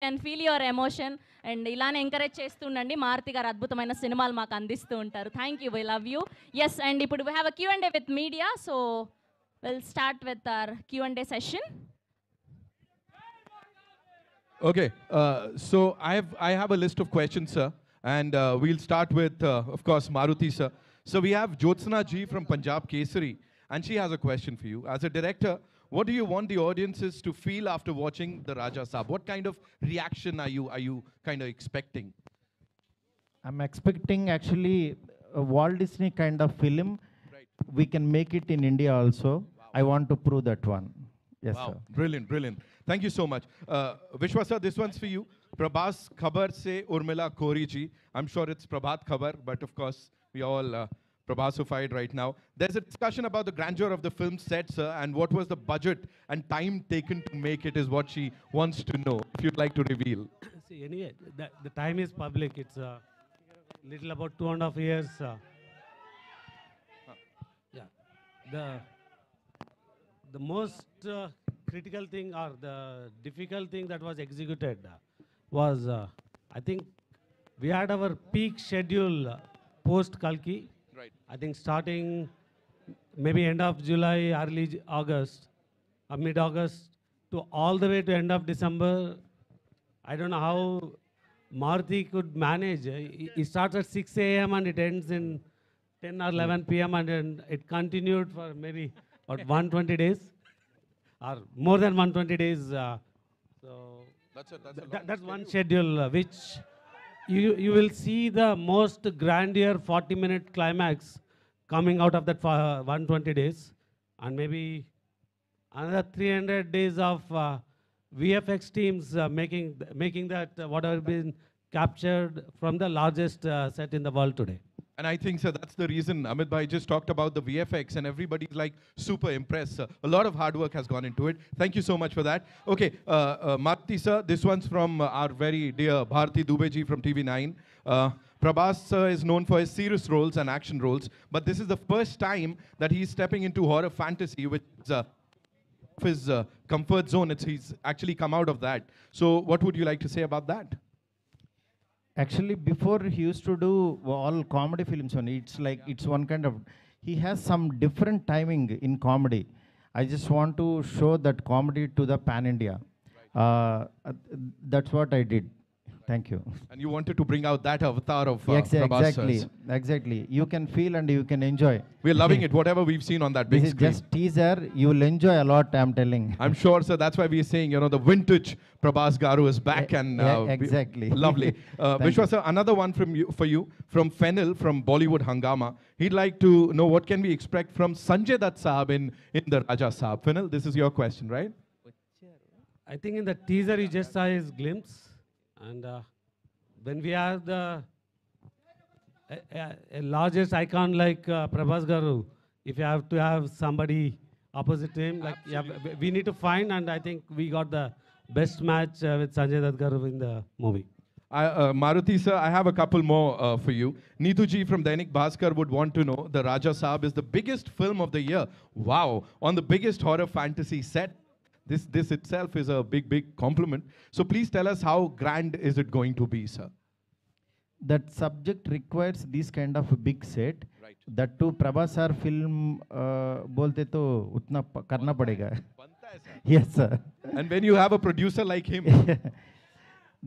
Can feel your emotion and ఇలానే encourage చేస్తుండండి. మారుతి గారు అద్భుతమైన సినిమాలు మాకు అందిస్తూ ఉంటారు. Thank you, we love you. Yes, and ఇప్పుడు we have a Q&A with media, so will start with our Q&A session. Okay, so I have a list of questions, sir, and we'll start with, of course, Maruti, sir. So we have Jyotsna Ji from Punjab Kesari, and she has a question for you. As a director, what do you want the audiences to feel after watching the Raja Saab? What kind of reaction are you kind of expecting? I'm expecting actually a Walt Disney kind of film. Right. We can make it in India also. I want to prove that one. Yes, Wow, sir. brilliant, brilliant. Thank you so much. Vishwa sir, this one's for you. Prabhas Khabar se Urmila Kori ji. I'm sure it's Prabhat Khabar, but of course we all Prabhasified right now. There's a discussion about the grandeur of the film set, sir, and what was the budget and time taken to make it is what she wants to know. If you'd like to reveal. See, anyway, the time is public. It's little about 2.5 years. Yeah, the most critical thing or the difficult thing that was executed was, I think, we had our peak schedule post Kalki. Right. I think starting maybe end of July, early August, or mid-August to all the way to end of December. I don't know how Maruti could manage. It starts at 6 a.m. and it ends in 10 or 11 p.m. and then it continued for maybe about 120 days or more than 120 days. So that's one schedule which you will see the most grandeur 40-minute climax coming out of that 120 days, and maybe another 300 days of VFX teams making that whatever been captured from the largest set in the world today. And I think, sir, that's the reason Amit Bhai just talked about the VFX and everybody's like super impressed, sir. A lot of hard work has gone into it. Thank you so much for that. Okay, Maruti, sir, this one's from our very dear Bharti Dubey ji from TV9. Prabhas sir is known for his serious roles and action roles, but this is the first time that he's stepping into horror fantasy, which is his comfort zone. He's actually come out of that. So what would you like to say about that? Actually, before he used to do all comedy films only. It's like it's one kind of. He has some different timing in comedy. I just want to show that comedy to the pan India. That's what I did. Thank you. And you wanted to bring out that avatar of Prabhas Exactly, sir's. exactly. You can feel and you can enjoy. We're loving it, whatever we've seen on that big This is screen. just teaser. You will enjoy a lot. I'm telling. I'm sure, sir. That's why we're saying, you know, the vintage Prabhas Garu is back, and exactly. lovely. Vishwa, sir, another one for you from Fennel from Bollywood Hangama. He'd like to know what can we expect from Sanjay Dutt Saab in the Raja Saab. Fennel, this is your question, right? I think in the teaser you just saw his glimpse, and when we have the a largest icon like Prabhas Garu, if you have to have somebody opposite to him, like we need to find, and I think we got the best match with Sanjay Dutt Garu in the movie. Maruti, sir, I have a couple more for you. Neetu ji from Dainik Bhaskar would want to know, the Raja Saab is the biggest film of the year. Wow, on the biggest horror fantasy set. This itself is a big compliment. So please tell us how grand is it going to be, sir? That subject requires this kind of a big set. Right. That too Prabhas sir film bolte to utna karna padega. Yes, sir. And when you have a producer like him.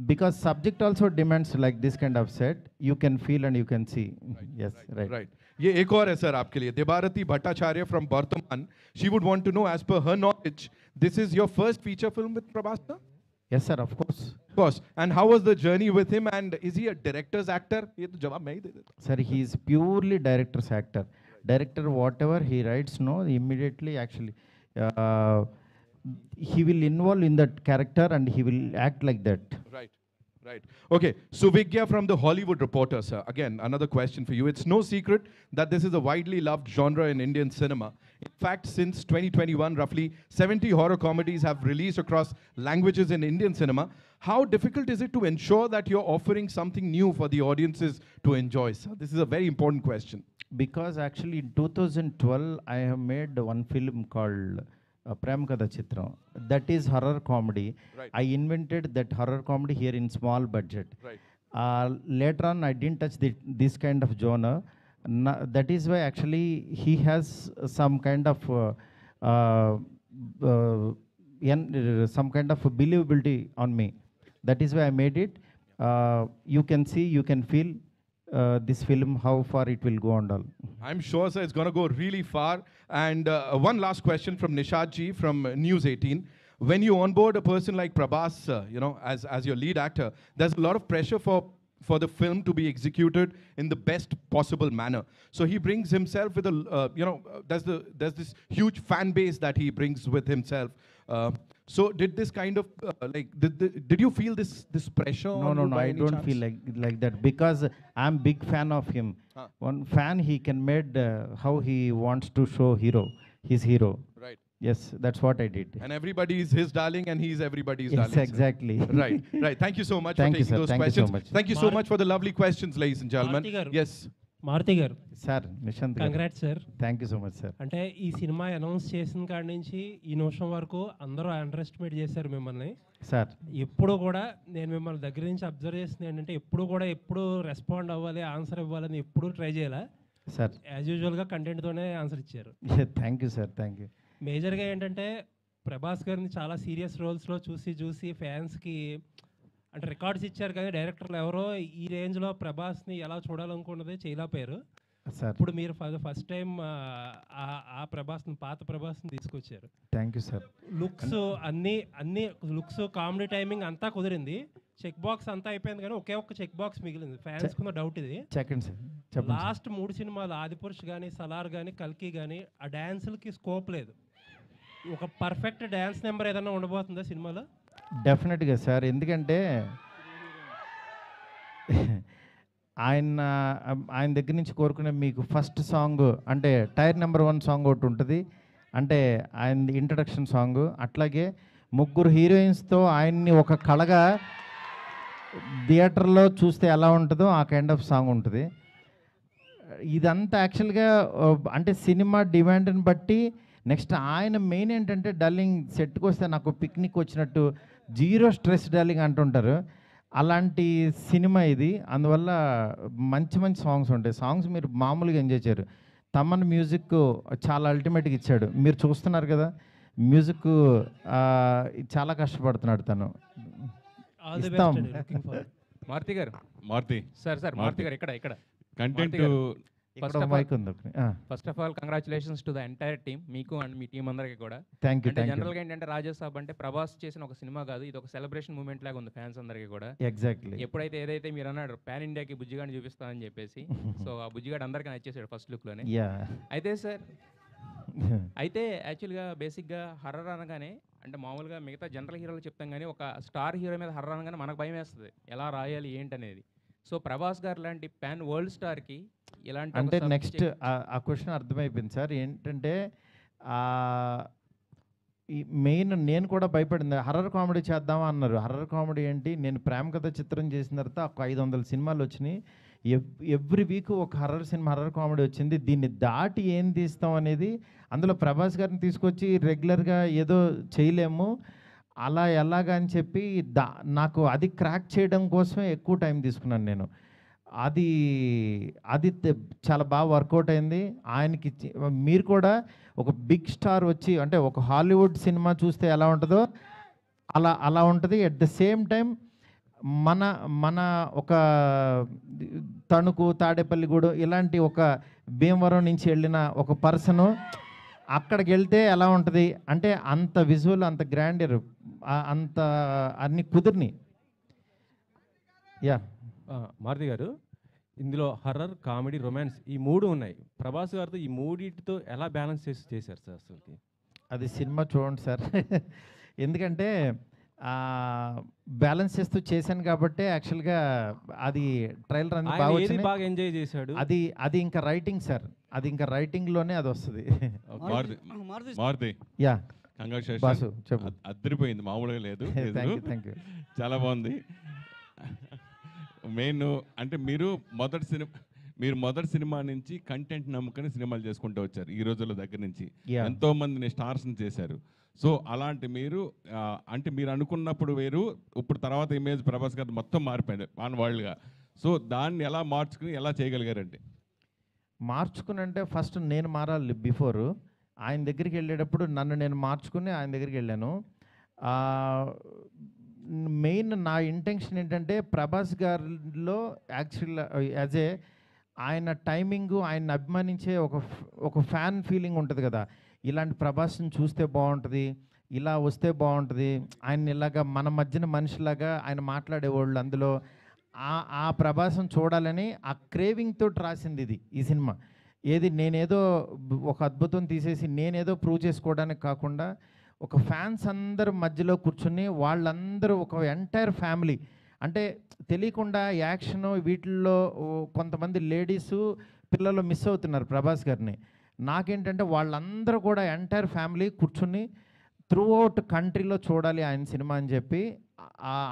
Because subject also demands like this kind of set, you can feel and you can see. Yes, right. Right. ये एक और है sir आपके लिए. Debarati Bhattacharya from Bardhaman. She would want to know, as per her knowledge, this is your first feature film with Prabhas sir? Yes, sir, of course. Of course. And how was the journey with him? And is he a director's actor? ये तो जवाब मैं ही दे देता. Sir, he is purely director's actor. Director, whatever he writes, no, immediately actually, he will involve in that character and he will act like that. Right. Right. Okay. Suvigya from the Hollywood Reporter, sir. Again, another question for you. It's no secret that this is a widely loved genre in Indian cinema. In fact, since 2021, roughly 70 horror comedies have released across languages in Indian cinema. How difficult is it to ensure that you're offering something new for the audiences to enjoy, sir? This is a very important question. Because actually in 2012, I have made one film called ప్రేమ కథ చిత్రం. That is horror comedy. Right. I invented that horror comedy here in small budget. Right. Later on, I didn't touch this kind of genre. That is why actually he has some kind of some kind of believability on me. That is why I made it. You can see, you can feel this film, how far it will go and all. I'm sure, sir, it's going to go really far. And one last question from Nishad ji from News 18. When you onboard a person like Prabhas, as your lead actor, there's a lot of pressure for the film to be executed in the best possible manner. So he brings himself with there's this huge fan base that he brings with himself. So did this kind of did you feel this pressure? on No, you by I any don't chance? feel like that, because I'm big fan of him. Huh. One fan, he can made how he wants to show his hero. Right. Yes, that's what I did. And everybody is his darling and he's everybody's Yes, darling. sir. exactly. Right. Thank you so much Thank for you, taking sir. those Thank you so questions. much. Thank you so much for the lovely questions, ladies and gentlemen. Maruti garu. Yes. Maruti garu, Sir, Nishant. Congrats sir. Thank you so much, sir. అంటే ఈ cinema announce చేసిన కాడి నుంచి ఈ నిమిషం వరకు అందరూ under estimate చేశారు మిమ్మల్ని. Sir, ఎప్పుడు కూడా నేను మిమ్మల్ని దగ్గర నుంచి అబ్జర్వ్ చేసింది ఏంటంటే ఎప్పుడు రెస్పాండ్ అవ్వాలి, ఆన్సర్ ఇవ్వాలని ఎప్పుడు ట్రై చేయాలి. sir. యాజ్ యూజువల్గా కంటెంట్తోనే ఆన్సర్ ఇచ్చారు. Yeah, thank you, sir. Thank you. మేజర్గా ఏంటంటే ప్రభాస్ గారిని చాలా సీరియస్ రోల్స్లో చూసి ఫ్యాన్స్కి అంటే రికార్డ్స్ ఇచ్చారు, కానీ డైరెక్టర్లు ఎవరో ఈ రేంజ్లో ప్రభాస్ని ఎలా చూడాలనుకున్నది చేయలేకపోయారు. Sir, ఇప్పుడు మీరు ఫస్ట్ టైం ఆ ప్రభాస్ని, పాత ప్రభాస్ని తీసుకొచ్చారు. thank you, sir. లుక్స్ అన్ని లుక్స్, కామెడీ టైమింగ్ అంతా కుదిరింది. చెక్ బాక్స్ అంతా అయిపోయింది, కానీ ఒకే ఒక్క చెక్ బాక్స్ మిగిలింది. ఫ్యాన్స్ కున్న డౌట్ ఇది. Second, sir. చెప్పండి, sir. లాస్ట్ 3 సినిమాలు ఆదిపురుష్ కానీ, సలార్ కానీ, కల్కి కానీ ఆ డ్యాన్సులకి స్కోప్ లేదు. ఒక పర్ఫెక్ట్ డ్యాన్స్ నెంబర్ ఏదైనా ఉండబోతుందా సినిమాలో? డెఫినెట్గా సార్. ఎందుకంటే ఆయన దగ్గర నుంచి కోరుకునే మీకు ఫస్ట్ సాంగ్ అంటే టైర్ నెంబర్ 1 సాంగ్ ఒకటి ఉంటుంది, అంటే ఆయన ఇంట్రడక్షన్ సాంగ్. అట్లాగే 3 హీరోయిన్స్తో ఆయన్ని ఒక కళగా థియేటర్లో చూస్తే ఎలా ఉంటుందో ఆ కైండ్ ఆఫ్ సాంగ్ ఉంటుంది. ఇదంతా యాక్చువల్గా అంటే సినిమా డిమాండ్ని బట్టి. నెక్స్ట్ ఆయన మెయిన్ ఏంటంటే డల్లింగ్ సెట్కి వస్తే నాకు పిక్నిక్ వచ్చినట్టు, జీరో స్ట్రెస్ డల్లింగ్ అంటుంటారు. అలాంటి సినిమా ఇది. అందువల్ల మంచి సాంగ్స్ ఉంటాయి. సాంగ్స్ మీరు మామూలుగా ఎంజాయ్ చేయరు. తమన్ మ్యూజిక్ చాలా అల్టిమేట్గా ఇచ్చాడు. మీరు చూస్తున్నారు కదా, మ్యూజిక్ చాలా కష్టపడుతున్నాడు తను. ఆల్ ది ఇస్తాం. బెస్ట్. లుకింగ్ ఫర్ మారుతి గారు, మారుతి సార్ మారుతి గారు ఇక్కడ కంటెంట్ ఇక్కడ First ఒక of all- మైక్ ఉంది. First of all congratulations to the entire team, మీకు అండ్ మీ టీం అందరికీ కూడా. థ్యాంక్ యూ, అంటే థ్యాంక్ యూ. జనరల్గా ఏంటంటే రాజాసాబ్ అంటే ప్రభాస్ చేసిన ఒక సినిమా కాదు, ఇది ఒక సెలబ్రేషన్ మూమెంట్ లాగా ఉంది ఫ్యాన్స్ అందరికీ కూడా. ఎగ్జాక్ట్లీ. ఎప్పుడైతే ఏదైతే మీరు అన్నాడు పాన్ ఇండియాకి బుజ్జిగాడిని చూపిస్తానని చెప్పేసి, సో ఆ బుజ్జిగాడు అందరికీ నచ్చేసాడు ఫస్ట్ లుక్లోనే. యా. అయితే సార్, అయితే యాక్చువల్గా బేసిక్గా హర్రర్ అనగానే అంటే మామూలుగా మిగతా జనరల్ హీరోలు చెప్తాం, కానీ ఒక స్టార్ హీరో మీద హర్రర్ అనగానే మనకు భయం వేస్తుంది, ఎలా రాయాలి ఏంటనేది. సో ప్రభాస్ గారు లాంటి పాన్ వరల్డ్ స్టార్కి ఇలాంటి అంటే నెక్స్ట్ ఆ క్వశ్చన్ అర్థమైపోయింది సార్. ఏంటంటే ఈ మెయిన్ నేను కూడా భయపడింది, హర్రర్ కామెడీ చేద్దామా అన్నారు. హర్రర్ కామెడీ ఏంటి, నేను ప్రేమ కథ చిత్రం చేసిన తర్వాత ఒక 500 సినిమాలు వచ్చినాయి. ఎవ్రీ వీక్ ఒక హర్రర్ కామెడీ వచ్చింది. దీన్ని దాటి ఏం తీస్తాం అనేది, అందులో ప్రభాస్ గారిని తీసుకొచ్చి రెగ్యులర్గా ఏదో చేయలేము, అలా ఎలాగా అని చెప్పి నాకు అది క్రాక్ చేయడం కోసమే ఎక్కువ టైం తీసుకున్నాను నేను. అది చాలా బాగా వర్కౌట్ అయింది. ఆయనకి మీరు కూడా ఒక బిగ్ స్టార్ వచ్చి అంటే ఒక హాలీవుడ్ సినిమా చూస్తే ఎలా ఉంటుందో అలా ఉంటుంది. ఎట్ ద సేమ్ టైం మన ఒక తణుకు, తాడేపల్లిగూడెం ఇలాంటి ఒక భీమవరం నుంచి వెళ్ళిన ఒక పర్సను అక్కడికి వెళ్తే ఎలా ఉంటుంది అంటే అంత విజువల్, అంత గ్రాండర్, అంత అన్ని కుదిరిని. యా. మారుతి గారు, ఇందులో హర్రర్, కామెడీ, రొమాన్స్ ఈ 3 ఉన్నాయి. ప్రభాస్ గారితో ఈ 3టితో ఎలా బ్యాలెన్స్ చేశారు సార్ అసలుకి? అది సినిమా చూడండి సార్. ఎందుకంటే బ్యాలెన్స్ చేస్తూ చేశాను కాబట్టి యాక్చువల్గా అది ట్రైలర్ అనేది బాగా ఏది వచ్చింది. బాగా ఎంజాయ్ చేశాడు? అది ఇంకా రైటింగ్ సార్, అది ఇంకా రైటింగ్లోనే అది వస్తుంది. మారుతి యా. కంగ్రాచులేషన్. బాసు చెప్పు. అద్దరిపోయింది, మామూలుగా లేదు. Thank you. చాలా బాగుంది. మెయిన్ అంటే మీరు మీరు మొదటి సినిమా నుంచి కంటెంట్ నమ్ముకొని సినిమాలు చేసుకుంటూ వచ్చారు ఈ రోజుల దగ్గర నుంచి. Yeah. ఎంతో మందిని స్టార్స్ని చేశారు. సో అలాంటి మీరు అంటే మీరు అనుకున్నప్పుడు వేరు, ఇప్పుడు తర్వాత ఇమేజ్ ప్రభాస్ గారు మొత్తం మారిపోయింది ఆన్ వరల్డ్గా. సో దాన్ని ఎలా మార్చుకుని ఎలా చేయగలిగారండి? మార్చుకుని అంటే ఫస్ట్ నేను మారాలి. బిఫోర్ ఆయన దగ్గరికి వెళ్ళేటప్పుడు నన్ను నేను మార్చుకుని ఆయన దగ్గరికి వెళ్ళాను. మెయిన్ నా ఇంటెన్షన్ ఏంటంటే ప్రభాస్ గారిలో యాక్చువల్ యాజ్ ఏ ఆయన టైమింగు, ఆయన అభిమానించే ఒక ఫ్యాన్ ఫీలింగ్ ఉంటుంది కదా, ఇలాంటి ప్రభాస్ని చూస్తే బాగుంటుంది, ఇలా వస్తే బాగుంటుంది, ఆయన ఇలాగా మన మధ్యన మనిషిలాగా ఆయన మాట్లాడేవాళ్ళు, అందులో ఆ ప్రభాసం చూడాలని ఆ క్రేవింగ్తో రాసింది ఇది ఈ సినిమా. ఏది నేనేదో ఒక అద్భుతం తీసేసి నేనేదో ప్రూవ్ చేసుకోవడానికి కాకుండా ఒక ఫ్యాన్స్ అందరు మధ్యలో కూర్చుని వాళ్ళందరూ ఒక ఎంటైర్ ఫ్యామిలీ, అంటే తెలియకుండా యాక్షన్ వీటిల్లో కొంతమంది లేడీసు పిల్లలు మిస్ అవుతున్నారు ప్రభాస్ గారిని. నాకేంటంటే వాళ్ళందరూ కూడా ఎంటైర్ ఫ్యామిలీ కూర్చుని త్రూ అవుట్ కంట్రీలో చూడాలి ఆయన సినిమా అని చెప్పి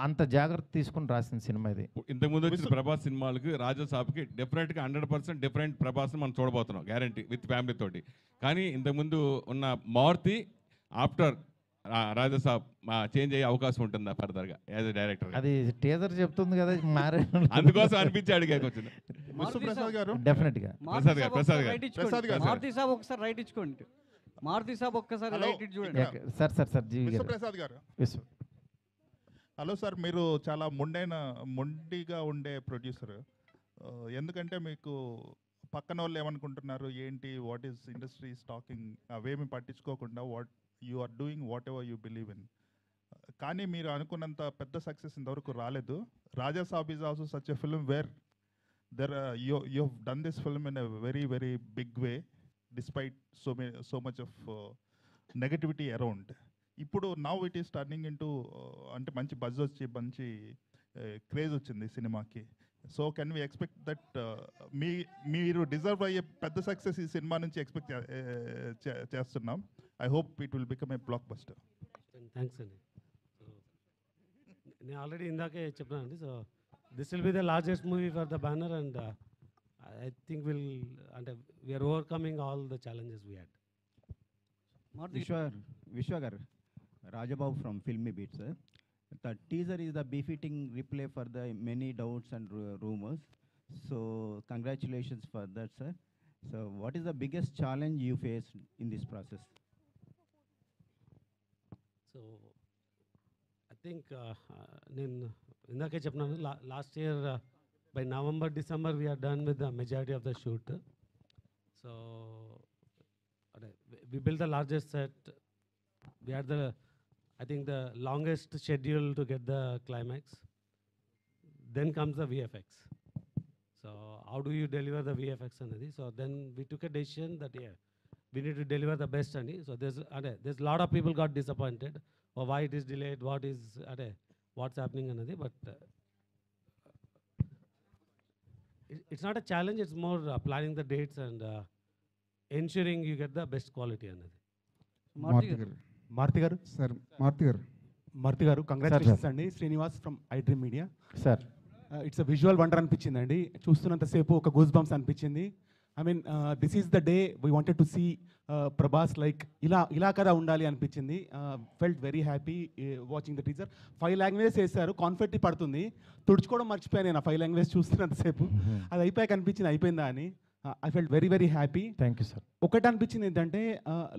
అంత జాగ్రత్త తీసుకుని రాసిన సినిమా ఇది. ఇంతకుముందు వచ్చిన ప్రభాస్ సినిమాలకి రాజాసాబ్కి డెఫినెట్గా 100% డిఫరెంట్ ప్రభాస్ని మనం చూడబోతున్నాం, గ్యారంటీ, విత్ ఫ్యామిలీ తోటి. కానీ ఇంతకుముందు ఉన్న మారుతి ఆఫ్టర్ రాజాసాబ్ చేంజ్ అయ్యే అవకాశం ఉంటుందా ఫర్దర్గా యాజ్ ఎ డైరెక్టర్? అది టీజర్ చెప్తుంది కదా, మారే అందుకోసం అనిపించి అడిగాక వచ్చింది. విశ్వప్రసాద్ గారు డెఫినెట్గా ప్రసాద్ గారు మారుతి సాబ్ ఒకసారి రైట్ ఇచ్చుకోండి. మారుతి సాబ్ ఒక్కసారి రైట్ ఇచ్చి చూడండి. సార్ జీవి గారు. విశ్వప్రసాద్ గారు, హలో సార్. మీరు చాలా మొండిగా ఉండే ప్రొడ్యూసర్. ఎందుకంటే మీకు పక్కన వాళ్ళు ఏమనుకుంటున్నారు ఏంటి, వాట్ ఈస్ ఇండస్ట్రీ టాకింగ్, అవేమి పట్టించుకోకుండా you are doing whatever you believe in. కానీ మీరు అనుకున్నంత పెద్ద సక్సెస్ ఇంతవరకు రాలేదు. Raja Saab is also such a film where you have done this film in a very very big way despite so much of negativity around. ఇప్పుడు now it is turning into అంటే మంచి buzz వచ్చి మంచి క్రేజ్ వచ్చింది సినిమాకి. So can we expect that మీరు deserve అయ్యే పెద్ద సక్సెస్ ఈ సినిమా నుంచి ఎక్స్పెక్ట్ చేస్తున్నాం. I hope it will become a blockbuster. Thanks అండి. నేను ఆల్రెడీ ఇందాకే చెప్పానండి. So this will be the largest movie for the banner and I think అంటే we're overcoming all the challenges we had. Vishwa Gar, Rajababu from Filmy Beat, sir. The teaser is the befitting replay for the many doubts and rumors. So congratulations for that, sir. So what is the biggest challenge you faced in this process? So I think నేను ఇందాకే చెప్పినాను, last year by November, December we are done with the majority of the shoot. So we built the largest set. We had I think the longest schedule to get the climax. Then comes the VFX. So how do you deliver the VFX anadi? So then we took a decision that we need to deliver the best ani. So there's a lot of people got disappointed or why it is delayed, what's happening anadi. But it's not a challenge, it's more planning the dates and ensuring you get the best quality anadi. Maruthi గారు sir, Maruthi గారు congratulations అండి. Srinivas from iDream media. Sir it's a visual wonder అనిపించిందండి. చూస్తున్నంతసేపు ఒక goose bumps అనిపించింది. I mean this is the day we wanted to see Prabhas like ఇలా కదా ఉండాలి అనిపించింది. Felt very happy watching the teaser. 5 languages వేశారు, కాన్ఫెట్టి పడుతుంది, తుడుచుకోవడం మర్చిపోయాను నేను ఆ 5 లాంగ్వేజ్ చూస్తున్నంతసేపు. అది అయిపోయాక అనిపించింది అయిపోయిందా అని. I felt very very happy. Thank you sir. ఒకటి అనిపించింది ఏంటంటే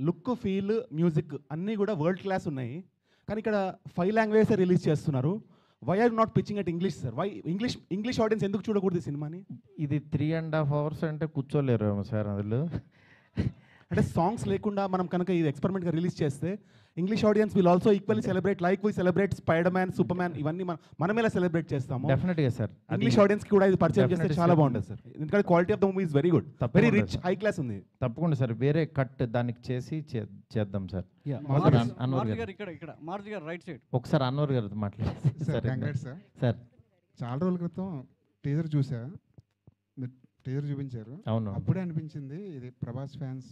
లుక్, ఫీల్, మ్యూజిక్ అన్నీ కూడా వరల్డ్ క్లాస్ ఉన్నాయి. కానీ ఇక్కడ 5 లాంగ్వేజెస్ రిలీజ్ చేస్తున్నారు. Why are not pitching at English sir? Why English audience ఎందుకు చూడకూడదు సినిమాని? ఇది 3.5 hours అంటే కూర్చోలేరు సార్ అందులో. అంటే సాంగ్స్ లేకుండా మనం కనుక ఇది ఎక్స్పెరిమెంట్గా రిలీజ్ చేస్తే English audience will also equally celebrate like we celebrate spider man, super man, ఇవన్నీ మనం ఎలా సెలబ్రేట్ చేస్తాము. డెఫినెట్గా సార్. ఇంగ్లీష్ ఆడియన్స్కి కూడా ఇది పరిచయం చేస్తే చాలా బాగుంటుంది సార్. ఎందుకంటే quality of the movie is very good, very rich, high class ఉంది. తప్పకుండా సార్, వేరే కట్ దానికి చేసి చేద్దాం సార్. మారుతి గారు ఇక్కడ మారుతి గారు రైట్ సైడ్ ఒకసారి అన్వర్ గారు మాట్లాడారు సార్. చాలా రోజుల క్రితం టీజర్ చూసా, టీజర్ చూపించారు. అవును, అప్పుడే అనిపించింది ఇది ప్రభాస్ ఫ్యాన్స్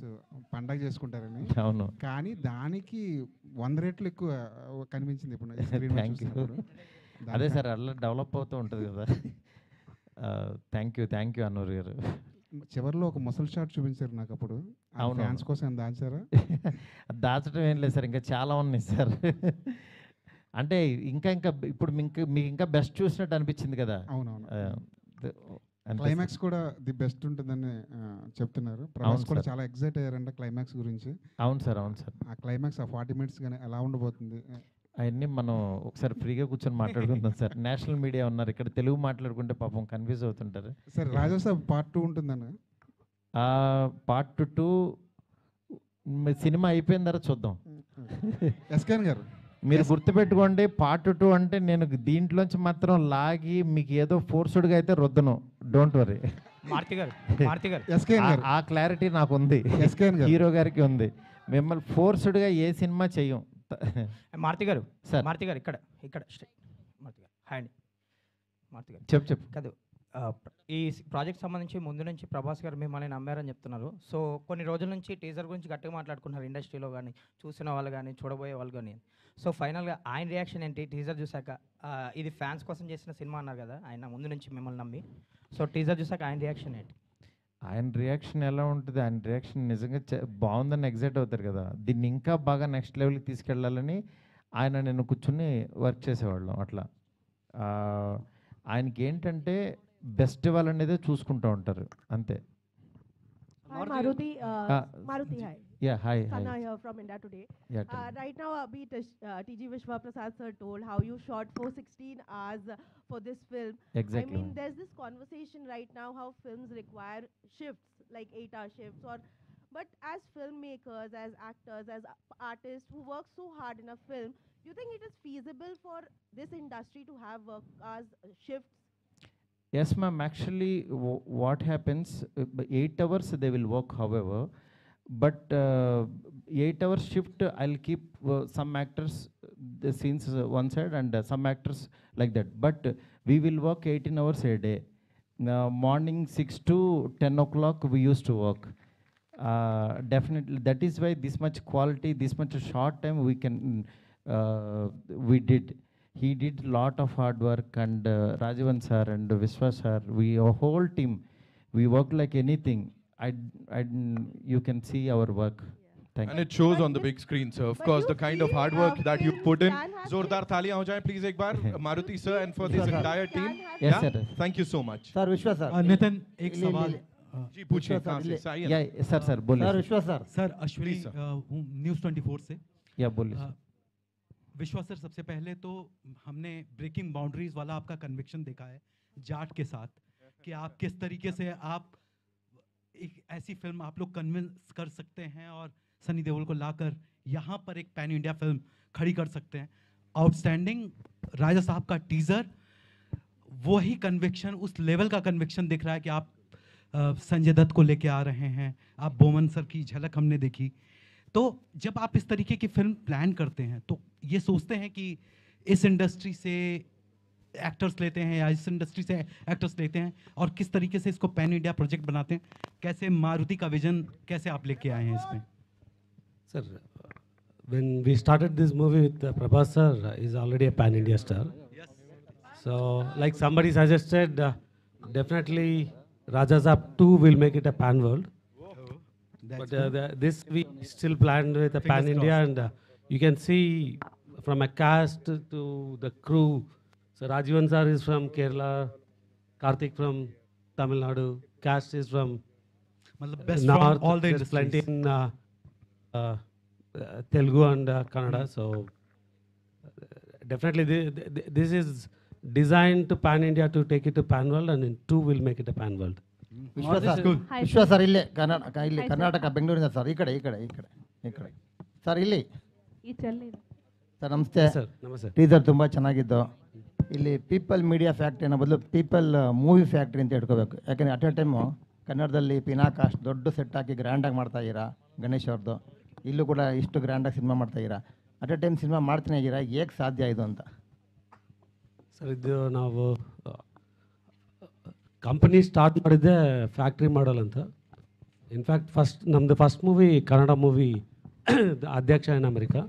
పండగ చేసుకుంటారని. అవును, కానీ దానికి 100 రెట్లు ఎక్కువ కనిపించింది ఇప్పుడు. Thank you. అదే సార్, అలా డెవలప్ అవుతూ ఉంటుంది కదా. థ్యాంక్ యూ అన్వర్ గారు. చివరిలో ఒక ముసలి షాట్ చూపించారు నాకు అప్పుడు. అవునవును. ఫ్యాన్స్ కోసం దాచారా? దాచడం ఏం లేదు సార్, ఇంకా చాలా ఉన్నాయి సార్. అంటే ఇంకా ఇంకా ఇప్పుడు మీకు ఇంకా బెస్ట్ చూసినట్టు అనిపించింది కదా. అవునవును. అంతే క్లైమాక్స్ సార్. కూడా ది బెస్ట్ ఉంటుందని చెప్తున్నారు. ప్రభాస్ అవును కూడా సార్. చాలా ఎక్సైట్ అయ్యారంట క్లైమాక్స్ గురించి. అవును సార్, అవును సార్. ఆ క్లైమాక్స్ ఆ 40 మినిట్స్ కానీ ఎలా ఉండబోతుంది? అవన్నీ మనం ఒకసారి ఫ్రీగా కూర్చొని మాట్లాడుకుందాం సార్. నేషనల్ మీడియా ఉన్నారు ఇక్కడ, తెలుగు మాట్లాడుకుంటే పాపం కన్ఫ్యూజ్ అవుతుంటారు. సార్ రాజాసాబ్ పార్ట్ 2 ఉంటుందన్న? పార్ట్ 2 సినిమా అయిపోయిన తర్వాత చూద్దాం. ఎస్కేన్ గారు మీరు గుర్తుపెట్టుకోండి, పార్ట్ 2 అంటే నేను దీంట్లోంచి మాత్రం లాగి మీకు ఏదో ఫోర్స్డ్గా అయితే రుద్దను. Don't worry. ఎస్కేన్ గారు ఆ క్లారిటీ నాకు ఉంది, ఎస్కేన్ గారు హీరో గారికి ఉంది. మిమ్మల్ని ఫోర్స్డ్గా ఏ సినిమా చెయ్యం. మారుతి గారు సార్. మారుతి గారు ఇక్కడ ఇక్కడ మారుతి గారు హాయ్ అండి. మారుతి గారు చెప్పు. కాదు, ఈ ప్రాజెక్ట్ సంబంధించి ముందు నుంచి ప్రభాస్ గారు మిమ్మల్ని నమ్మారని చెప్తున్నారు. సో కొన్ని రోజుల నుంచి టీజర్ గురించి గట్టిగా మాట్లాడుకున్నారు ఇండస్ట్రీలో కానీ, చూసిన వాళ్ళు కానీ, చూడబోయే వాళ్ళు కానీ. సో ఫైనల్గా ఆయన రియాక్షన్ ఏంటి టీజర్ చూసాక? ఇది ఫ్యాన్స్ కోసం చేసిన సినిమా అన్నారు కదా ఆయన ముందు నుంచి మిమ్మల్ని నమ్మి. సో టీజర్ చూసాక ఆయన రియాక్షన్ ఏంటి? ఆయన రియాక్షన్ ఎలా ఉంటుంది? ఆయన రియాక్షన్ నిజంగా బాగుందని ఎగ్జైట్ అవుతారు కదా. దీన్ని ఇంకా బాగా నెక్స్ట్ లెవెల్కి తీసుకెళ్ళాలని ఆయన నేను కూర్చుని వర్క్ చేసేవాళ్ళం అట్లా. ఆయనకి ఏంటంటే బెస్ట్ వాళ్ళనేదే చూసుకుంటూ ఉంటారు అంతే. Hi Maruti. Maruti, hi. Yeah, hi. Sana here from India Today. Yeah, tell me. Right now, TG Vishwa Prasad sir told how you shot 416 hours for this film. Exactly. I mean, there's this conversation right now how films require shifts, like 8-hour shifts, but as filmmakers, as actors, as artists who work so hard in a film, do you think it is feasible for this industry to have work hours shifts? Yes, ma'am. Actually, what happens, 8 hours they will work, however, but 8 hours shift, I'll keep some actors, the scenes one side and some actors like that. But we will work 18 hours a day. Morning 6 to 10 o'clock we used to work. Definitely, that is why this much quality, this much short time we can, we did. He did lot of hard work, and Rajavan sir and Vishwa sir, our whole team, we work like anything. You can see our work. Thank you. And it shows on the big screen, sir. Of course, the kind of hard work that you put in. Zordar thaliyan ho jaye please ek baar, Maruti sir, and for this entire team. Yes, Yeah? sir. Thank you so much. Sir विश्वास sir Nitin एक सवाल जी पूछिए कहाँ से? साई है ना? Yeah, sir, बोलिए. Sir विश्वास sir sir Ashwini Please, sir. हूँ न्यूज़ 24 से। Yeah, बोलिए. विश्वास सर, सबसे पहले तो हमने ब्रेकिंग बाउंड्रीज वाला आपका कन्विक्शन देखा है जाट के साथ, कि आप किस तरीके से आप एक ऐसी फिल्म आप लोग कन्विंस कर सकते हैं और सनी देओल को लाकर यहाँ पर एक पैन इंडिया फिल्म खड़ी कर सकते हैं। आउटस्टैंडिंग राजा साहब का टीज़र, वही कन्विक्शन, उस लेवल का कन्विक्शन दिख रहा है कि आप संजय दत्त को लेके आ रहे हैं। आप बोमन सर की झलक हमने देखी। तो जब आप इस तरीके की फिल्म प्लान करते हैं तो ये सोचते हैं कि इस इंडस्ट्री से एक्टर्स लेते हैं या इस इंडस्ट्री से एक्टर्स लेते हैं, और किस तरीके से इसको पैन इंडिया प्रोजेक्ट बनाते हैं, कैसे मारुति का विजन कैसे आप लेके आए हैं इसमें? Sir, when we started this movie with Prabhas sir, is already a pan India star. Yes. So, like somebody suggested, definitely Raja Saab 2 will make it a pan world. But this we still planned with a pan India, and you can see from a cast to the crew. So Rajivan sir is from Kerala, Karthik from Tamil Nadu, cast is from मतलब best North. from all the There's plenty industries. in Telugu and Kannada. So definitely this is designed to pan India to take it to pan world, and in 2 will make it a pan world. Vishwas sir Hi, Vishwas sir. Sir ఇల్లే ಇಲ್ಲಿ Hi, sir. Karnataka ಬೆಂಗಳೂರಿಂದ sir ಈ ಕಡೆ sir ಇಲ್ಲಿ ಈ ಚೆಲ್ಲಿ sir ನಮಸ್ತೆ Yes, sir. ನಮಸ್ತೆ. ಟೀಸರ್ ತುಂಬ ಚೆನ್ನಾಗಿದ್ದು. ಇಲ್ಲಿ ಪೀಪಲ್ ಮೀಡಿಯಾ ಫ್ಯಾಕ್ಟ್ರಿ ಅನ್ನೋ ಬದಲು ಪೀಪಲ್ ಮೂವಿ ಫ್ಯಾಕ್ಟ್ರಿ ಅಂತ ಇಟ್ಕೋಬೇಕು. ಯಾಕೆಂದರೆ ಅಟ್ ಎ ಟೈಮು ಕನ್ನಡದಲ್ಲಿ ಪಿನಾಕ ಅಷ್ಟು ದೊಡ್ಡ ಸೆಟ್ ಹಾಕಿ ಗ್ರ್ಯಾಂಡಾಗಿ ಮಾಡ್ತಾ ಇದ್ದೀರಾ, ಗಣೇಶ್ ಅವ್ರದ್ದು. ಇಲ್ಲೂ ಕೂಡ ಇಷ್ಟು ಗ್ರ್ಯಾಂಡಾಗಿ ಸಿನಿಮಾ ಮಾಡ್ತಾ ಇದ್ದೀರಾ. ಅಟ್ ಎ ಟೈಮ್ ಸಿನಿಮಾ ಮಾಡ್ತಾನೆ ಇದ್ದೀರಾ, ಹೇಗೆ ಸಾಧ್ಯ ಇದು ಅಂತ? ಸರ್ ಇದು ನಾವು ಕಂಪನಿ ಸ್ಟಾರ್ಟ್ ಮಾಡಿದ್ದೆ ಫ್ಯಾಕ್ಟ್ರಿ ಮಾಡಲ್ ಅಂತ. ಇನ್ಫ್ಯಾಕ್ಟ್ ನಮ್ಮದು first movie Kannada movie Adhyaksha in America.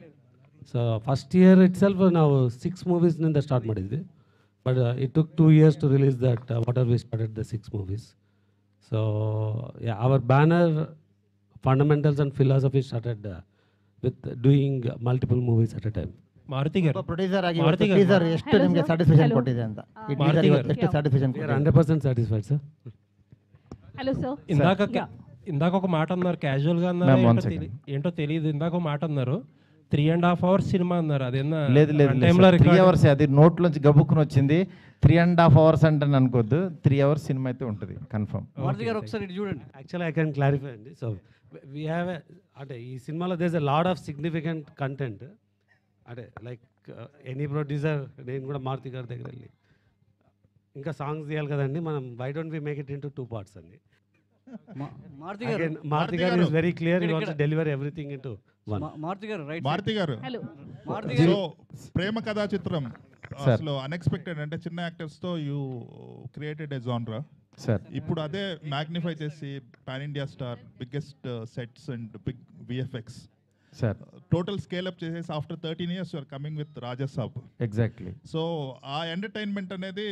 So first year itself ನಾವು 6 ಮೂವೀಸ್ನಿಂದ ಸ್ಟಾರ್ಟ್ ಮಾಡಿದ್ವಿ. But it took 2 years to release that what are we started the 6 movies. So yeah, our banner fundamentals and philosophy started with doing multiple movies at a time. Maruti garu producer ಆಗಿ Maruti garu teaser ಎಷ್ಟು ನಿಮಗೆ satisfaction ಕೊಟ್ಟಿದೆ ಅಂತ ಈ teaser ಇವತ್ತು ಎಷ್ಟು satisfaction We are 100% satisfied, sir. Hello, sir. ఇందాక ఒక మాట అన్నారు క్యాజువల్ గా అన్నారు Ma'am, one ఏంటో second. ఏంటో తెలియదు ఇందాక ఒక మాట అన్నారు 3.5 hours సినిమా అన్నారు అదేనా లేదు లేదు టైంలో 3 అవర్స్ అది నోట్లోంచి గబుక్కుని వచ్చింది 3.5 hours అంటే అనుకోద్దు 3 hours సినిమా అయితే ఉంటుంది కన్ఫర్మ్. మారుతి గారు ఒకసారి ఇటు చూడండి. యాక్చువల్లీ ఐ కెన్ క్లారిఫై అండి. సో వీ హ్యావ్ అంటే ఈ సినిమాలో there is a lot of significant content. అంటే లైక్ ఎనీ ప్రొడ్యూసర్ నేను కూడా మారుతి గారి దగ్గర వెళ్ళి ఇంకా సాంగ్స్ తీయాలి కదండి మనం why don't we make it into 2 parts అండి. మారుతి గారు is very clear he wants to deliver everything into one. Maruthi గారు రైట్ మారుతి గారు హలో సో ప్రేమ కథా చిత్రం అసలు అన్ఎక్స్పెక్టెడ్ అంటే చిన్న యాక్టర్స్ తో యూ క్రియేటెడ్ ఎ జానరా సార్. ఇప్పుడు అదే మ్యాగ్నిఫై చేసి pan India star biggest sets and big VFX sir total scale up చేసేసి after 13 years you're coming with Rajasaab. Exactly. So uh entertainment అనేది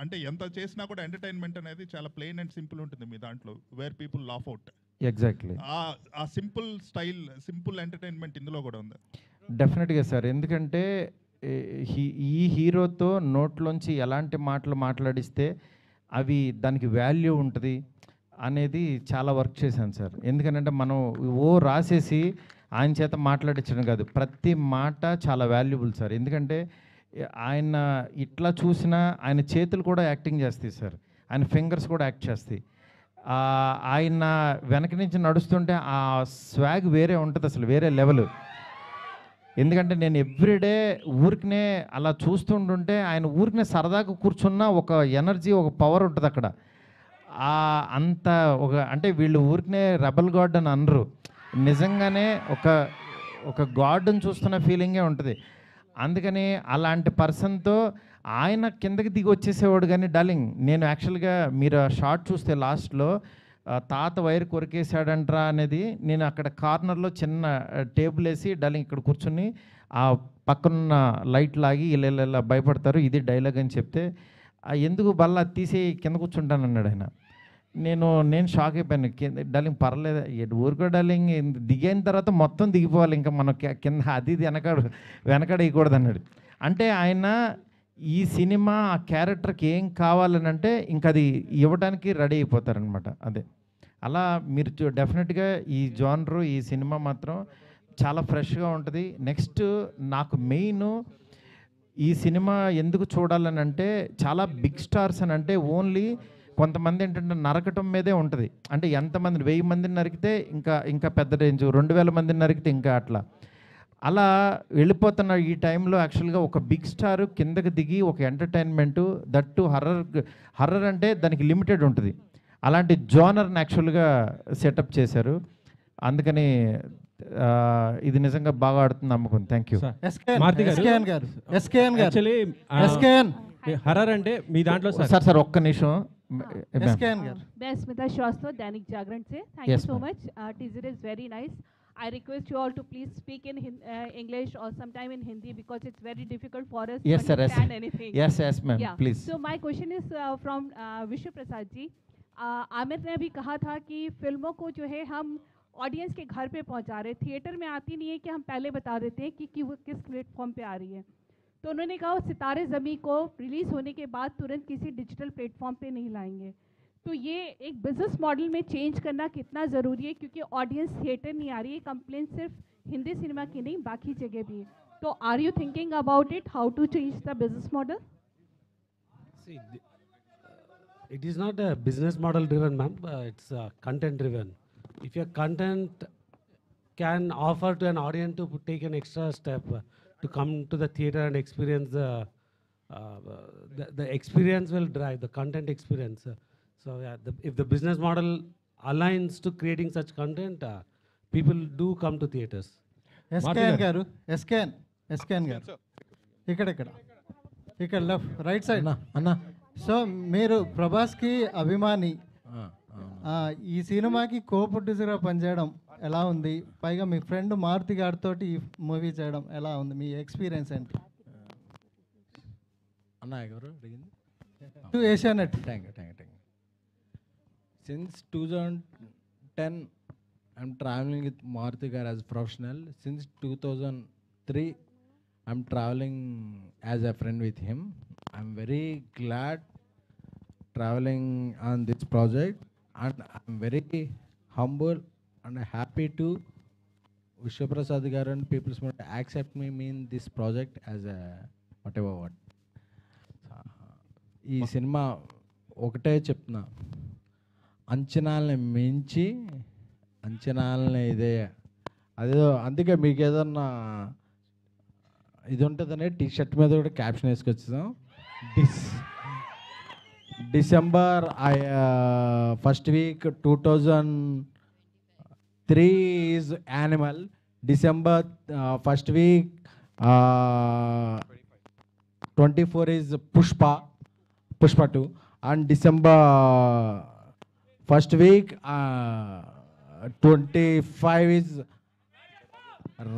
అంటే ఎంత చేసినా కూడా ఎంటర్టైన్మెంట్ అనేది చాలా ప్లెయిన్ అండ్ సింపుల్ ఉంటుంది మీ దాంట్లో where people laugh out. Exactly. ఆ సింపుల్ స్టైల్ సింపుల్ ఎంటర్టైన్మెంట్ ఇందులో కూడా ఉంది. డెఫినెట్గా సార్. ఎందుకంటే ఈ హీరోతో నోట్లోంచి ఎలాంటి మాటలు మాట్లాడిస్తే అవి దానికి వాల్యూ ఉంటుంది అనేది చాలా వర్క్ చేశాను సార్. ఎందుకంటే మనం రాసేసి ఆయన చేత మాట్లాడించడం కాదు, ప్రతి మాట చాలా వాల్యుబుల్ సార్. ఎందుకంటే ఆయన ఇట్లా చూసినా ఆయన చేతులు కూడా యాక్టింగ్ చేస్తాయి సార్, ఆయన ఫింగర్స్ కూడా యాక్ట్ చేస్తాయి. ఆయన వెనక నుంచి నడుస్తుంటే ఆ స్వాగ్ వేరే ఉంటుంది అసలు, వేరే లెవెల్. ఎందుకంటే నేను ఎవ్రీడే ఊరికనే అలా చూస్తుంటుంటే ఆయన ఊరికనే సరదాగా కూర్చున్న ఒక ఎనర్జీ, ఒక పవర్ ఉంటుంది అక్కడ. అంత ఒక అంటే వీళ్ళు ఊరికనే రెబల్ గాడ్ అని అనరు, నిజంగానే ఒక గాడ్ని చూస్తున్న ఫీలింగే ఉంటుంది. అందుకని అలాంటి పర్సన్తో ఆయన కిందకి దిగి వచ్చేసేవాడు. కానీ డార్లింగ్ నేను యాక్చువల్గా మీరు షార్ట్ చూస్తే లాస్ట్లో తాత వైర్ కొరికేసాడంట్రా అనేది నేను అక్కడ కార్నర్లో చిన్న టేబుల్ వేసి డార్లింగ్ ఇక్కడ కూర్చుని ఆ పక్కనున్న లైట్ లాగి ఇలా భయపడతారు, ఇది డైలాగ్ అని చెప్తే ఎందుకు బల్ల తీసి కింద కూర్చుంటాను అన్నాడు ఆయన. నేను షాక్ అయిపోయాను. డార్లింగ్ పర్లేదు ఊరుకో డార్లింగ్, దిగిన తర్వాత మొత్తం దిగిపోవాలి, ఇంకా మనం కింద అది వెనకడ వేయకూడదు అన్నాడు. అంటే ఆయన ఈ సినిమా ఆ క్యారెక్టర్కి ఏం కావాలని అంటే ఇంకా అది ఇవ్వడానికి రెడీ అయిపోతారనమాట. అదే అలా మీరు డెఫినెట్గా ఈ జానరు ఈ సినిమా మాత్రం చాలా ఫ్రెష్గా ఉంటుంది. నెక్స్ట్ నాకు మెయిన్ ఈ సినిమా ఎందుకు చూడాలని అంటే చాలా బిగ్ స్టార్స్ అని అంటే ఓన్లీ కొంతమంది ఏంటంటే నరకటం మీదే ఉంటుంది. అంటే ఎంతమంది 1000 మందిని నరికితే ఇంకా పెద్ద రేంజ్, 2000 మందిని నరికితే ఇంకా అలా వెళ్ళిపోతున్న ఈ టైంలో యాక్చువల్గా ఒక బిగ్ స్టార్ కిందకి దిగి ఒక ఎంటర్టైన్మెంటు దట్టు హర్రర్ అంటే దానికి లిమిటెడ్ ఉంటుంది. అలాంటి జోనర్ని యాక్చువల్గా సెటప్ చేశారు. అందుకని ఇది నిజంగా బాగా ఆడుతుంది నమ్మకం. Thank you. హర్రర్ అంటే మీ దాంట్లో సార్ ఒక్క నిమిషం. मैं स्मिता श्रीवास्तव, दैनिक जागरण से. Thank you so much. Teaser is very nice. I request you all to please speak in English or sometime in Hindi because it's very difficult for us to understand anything. Yes, ma'am. Yeah. Please. So my question is from Vishnu Prasad ji. Aamir ने अभी कहा था कि फिल्मों को जो है हम ऑडियंस के घर पे पहुंचा रहे, थिएटर में आती नहीं है कि हम पहले बता देते हैं कि वो किस प्लेटफॉर्म पे आ रही है. तो उन्होंने कहा सितारे ज़मीं को रिलीज़ होने के बाद तुरंत किसी डिजिटल प्लेटफॉर्म पे नहीं लाएंगे. तो ये एक बिजनेस मॉडल में चेंज करना कितना ज़रूरी है, क्योंकि ऑडियंस थिएटर नहीं आ रही है. कंप्लेंट सिर्फ हिंदी सिनेमा की नहीं बाकी जगह भी है. तो are you thinking about it, how to change the business model? It is not a business model driven, ma'am. It's content driven. If your content can offer to an audience to take an extra step to come to the theater and experience the experience will drive the content experience. So yeah, if the business model aligns to creating such content, people do come to theaters. SKN garu, SKN garu. ఇక్కడ left right side అన్న. So మీరు ప్రభాస్కి అభిమాని, ఈ సినిమాకి కో ప్రొడ్యూసర్గా పనిచేయడం ఎలా ఉంది? పైగా మీ ఫ్రెండ్ మారుతి గారితో ఈ మూవీ చేయడం ఎలా ఉంది? మీ ఎక్స్పీరియన్స్ ఏంటి? అన్న ఎవరు అడిగింది? To Asianet. Thank you. Since 2010, I'm traveling with Maruti Gar as professional. Since 2003, I'm traveling as a friend with him. I'm very glad traveling on this project, and I'm very humble and happy to Vishwaprasad Garu and People's Mood accept me in this project as a whatever what. ఈ cinema ఒకటే చెప్తున్నా, అంచనాలని మించి అంచనాలని ఇదే అదేదో, అందుకే మీకు ఏదన్నా ఇది ఉంటుందనే టీ షర్ట్ మీద కూడా క్యాప్షన్ వేసుకొచ్చాం. December first week 2003 is Animal, December first week 24 is Pushpa 2, and December first week 25 is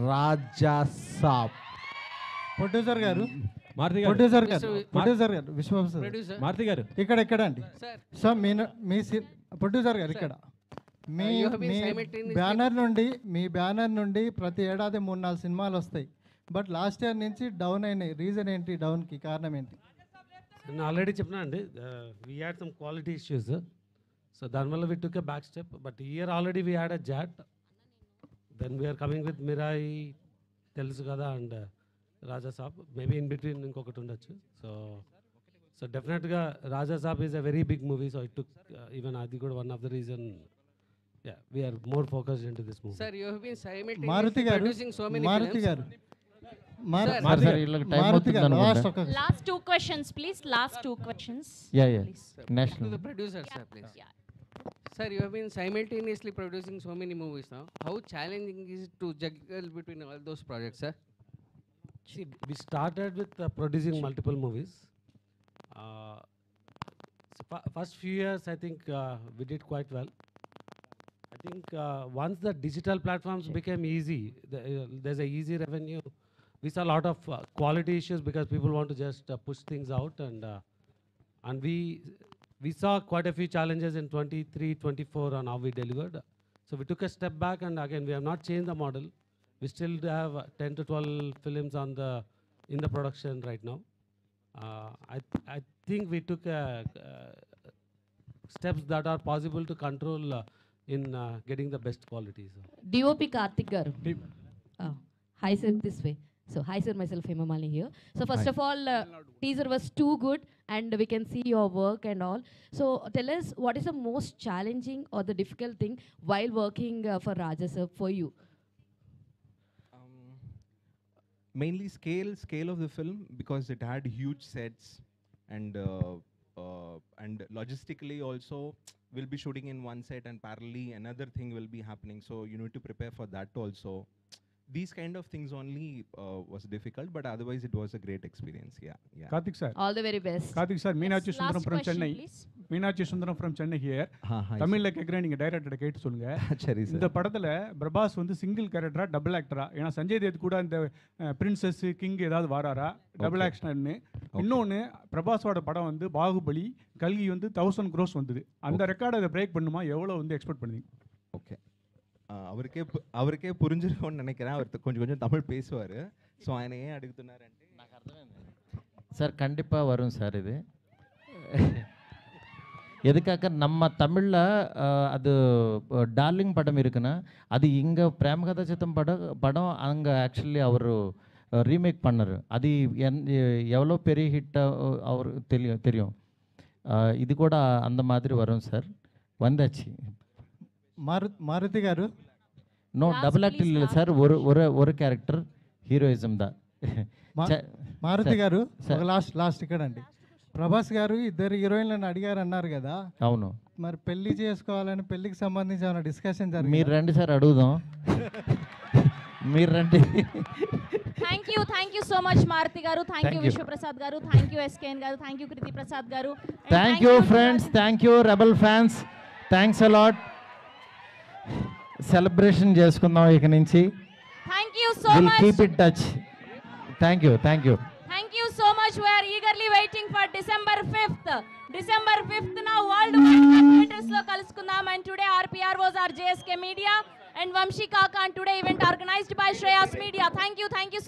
Raja Saab. Producer garu Maruthi గారు ప్రొడ్యూసర్ గారు ప్రొడ్యూసర్ గారు విశ్వప్రసాద్ మారుతి గారు ఇక్కడ అండి. సో మీ ప్రొడ్యూసర్ గారు ఇక్కడ మీ బ్యానర్ నుండి ప్రతి ఏడాది 3-4 సినిమాలు వస్తాయి. బట్ లాస్ట్ ఇయర్ నుంచి డౌన్ అయినాయి. రీజన్ ఏంటి? డౌన్కి కారణం ఏంటి? నేను ఆల్రెడీ చెప్పినా అండి, we had some quality issues. So దానివల్ల we took a back step. But year already we had a Jaat, then we're coming with Mirai తెలుసు కదా, and Raja Saab maybe in between ఇంకొకటి ఉండొచ్చు. సో డెఫినెట్గా Raja Saab is a very big movie. So it took even అది కూడా one of the reason we are more focused into this movie. Sir, you have been simultaneously Maruthi గారు producing so many Maruti films. గారు Last 2 questions, please. Last 2 questions. Please. To the producer, sir, please. Sir, you have been simultaneously producing so many movies now. How challenging is it to juggle between all those projects, sir? See, we started with producing multiple movies. First few years, I think we did quite well. I think once the digital platforms became easy, there's a easy revenue. We saw a lot of quality issues because people want to just push things out, and we saw quite a few challenges in 23, 24 on how we delivered. So we took a step back, and again we have not changed the model. We still have 10 to 12 films in the production right now. I think we took steps that are possible to control in getting the best quality. So. DOP Karthik Garu. Hi sir, this way. So hi sir, myself Hemamali here. So first of all, teaser was too good and we can see your work and all. So tell us, what is the most challenging or the difficult thing while working for Raja sir for you? Mainly scale of the film, because it had huge sets, and logistically also we'll be shooting in one set and parallelly another thing will be happening, so you need to prepare for that also. These kind of things only was difficult, but otherwise it was a great experience. Yeah. Karthik sir. All the very best. Karthik sir, Meenakshi Yes, Sundaram last from question, Chennai. please. Meenakshi Sundaram from Chennai here. Hi, தமிழ்ல கேக்குறேன், நீங்க director கேட்டு சொல்லுங்க. சரி sir. இந்த படத்துல பிரபாஸ் வந்து single கேரக்டரா டபுள் ஆக்டரா? ஏன்னா சஞ்சய் தேத் கூட இந்த பிரின்சஸ் கிங் ஏதாவது வாராரா டபுள் ஆக்ஷன்னு? இன்னொன்னு, பிரபாஸோட படம் வந்து பாகுபலி, கல்கி வந்து 1000 crores வந்தது. அந்த ரெக்கார்டை அதை பிரேக் பண்ணுமா? எவ்வளவு வந்து எக்ஸ்பெக்ட் பண்ணுவீங்க? ஓகே, அவருக்கே புரிஞ்சிருக்கும்னு நினைக்கிறேன். அவர் கொஞ்சம் தமிழ் பேசுவார். ஸோ ఆయన ఏం అడుగుతున్నారంటే, నాకు అర్థమైంది சார். கண்டிப்பாக வரும் சார். இது எதுக்காக நம்ம தமிழில் அது டார்லிங் படம் இருக்குன்னா, அது இங்கே பிரேமகதா சித்தம் படம் அங்கே ஆக்சுவலி அவர் ரீமேக் பண்ணார். அது எவ்வளோ பெரிய ஹிட்டாக அவர் தெரியும். இது கூட அந்த மாதிரி வரும் சார். வந்தாச்சு. మారుతి గారు నో డబుల్ యాక్టింగ్ లేదు సార్. ஒரு క్యారెక్టర్ హీరోయిజం దా. మారుతి గారు లాస్ట్ ఇక్కడ అండి. ప్రభాస్ గారు 2 హీరోయిన్లను అడిగారు అన్నారు కదా. అవును. మరి పెళ్లి చేసుకోవాలని పెళ్లికి సంబంధించి ఏమైనా డిస్కషన్ జరిగింది? మీరు రండి సార్, అడుగుదాం. మీరు రండి. Thank you so much Maruti garu. Thank you Vishwaprasad garu. Thank you SKN garu. Thank you Kriti Prasad garu. Thank you friends. Thank you Rebel fans. Thanks a lot. Celebration చేసుకుందాం ఇక నుంచి. Thank you so We'll much. keep in touch. Thank you. Thank you so much. We are eagerly waiting for December 5th. December 5th world theatres లో కలుసుకుందాం. And today RPR was our JSK Media and Vamshi Kaka, and today event organized by Shreyas Media. Thank you.